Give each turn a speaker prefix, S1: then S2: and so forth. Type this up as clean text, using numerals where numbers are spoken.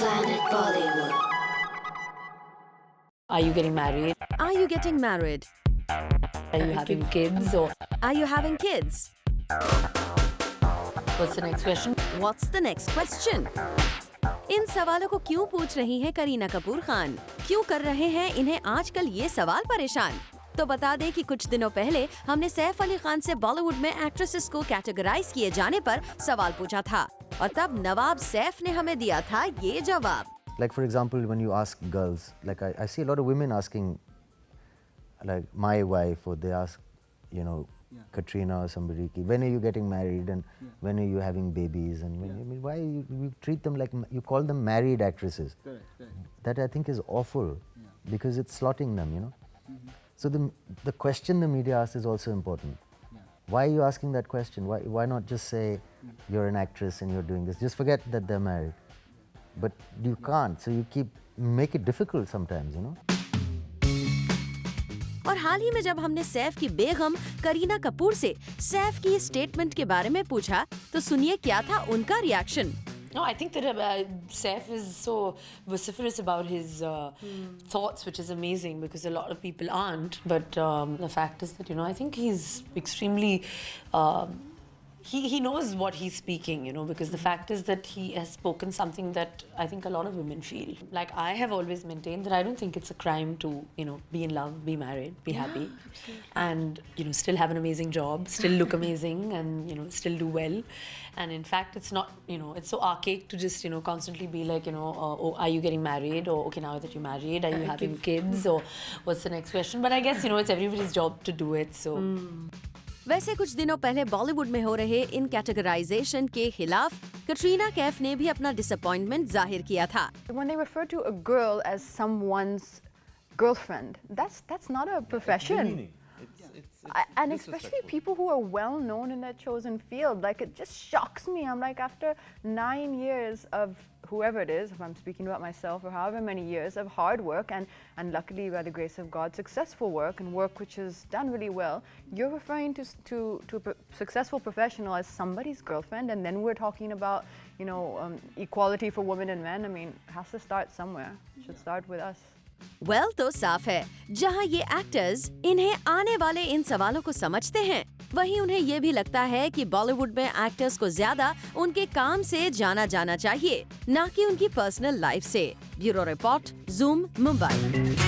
S1: Planet Bollywood.
S2: Are you getting married?
S3: Are you getting married?
S2: Are you having kids? Or
S3: Are you having kids?
S2: what's the next question?
S3: What's the next question? इन सवालों को क्यों पूछ रही हैं करीना कपूर खान? क्यों कर रहे हैं इन्हें आजकल ये सवाल परेशान? तो बता दें कि कुछ दिनों पहले हमने सैफ अली खान से बॉलीवुड में एक्ट्रेसेस को कैटेगराइज किए जाने पर सवाल पूछा था और तब नवाब सैफ ने हमें दिया था ये जवाब.
S4: Like for example, when you ask girls, like I see a lot of women asking, like my wife, or they ask, you know, Katrina or somebody, ki, when are you getting married and when are you having babies? And when, I mean, why you treat them like, you call them married actresses? That I think is awful because it's slotting them, you know. So the question the media asks is also important. Why are you asking that question? Why not just say you're an actress and you're doing this? Just forget that they're married. But you can't, so you make it difficult sometimes, you know.
S3: और हाल ही में जब हमने सैफ की बेगम करीना कपूर से सैफ की statement के बारे में पूछा तो सुनिए क्या था उनका reaction.
S2: No, I think that Saif is so vociferous about his thoughts, which is amazing because a lot of people aren't. But the fact is that, you know, I think he's extremely... He knows what he's speaking, you know, because the fact is that he has spoken something that I think a lot of women feel. Like, I have always maintained that I don't think it's a crime to, you know, be in love, be married, be happy, and, you know, still have an amazing job, still look amazing, and, you know, still do well. And in fact, it's not, you know, it's so archaic to just, you know, constantly be like, you know, oh, are you getting married? Or, okay, now that you're married, are you having kids? Or what's the next question? But I guess, you know, it's everybody's job to do it, so...
S3: वैसे कुछ दिनों पहले बॉलीवुड में हो रहे इन categorisation के खिलाफ कटरीना कैफ ने भी अपना डिसअपॉइंटमेंट जाहिर किया था.
S5: When they refer to a girl as someone's girlfriend, that's not a profession. And especially people who are well known in their chosen field, like it just shocks me. I'm like, after 9 years of whoever it is, if I'm speaking about myself, or however many years of hard work and luckily by the grace of God, successful work and work which is done really well, you're referring to a successful professional as somebody's girlfriend, and then we're talking about, you know, equality for women and men. I mean, it has to start somewhere. It should start with us.
S3: Well तो साफ है जहां ये actors इन्हें आने वाले इन सवालों को समझते हैं वहीं उन्हें ये भी लगता है कि बॉलीवुड में एक्टर्स को ज्यादा उनके काम से जाना जाना चाहिए, ना कि उनकी पर्सनल लाइफ से. Bureau report, zoom, Mumbai.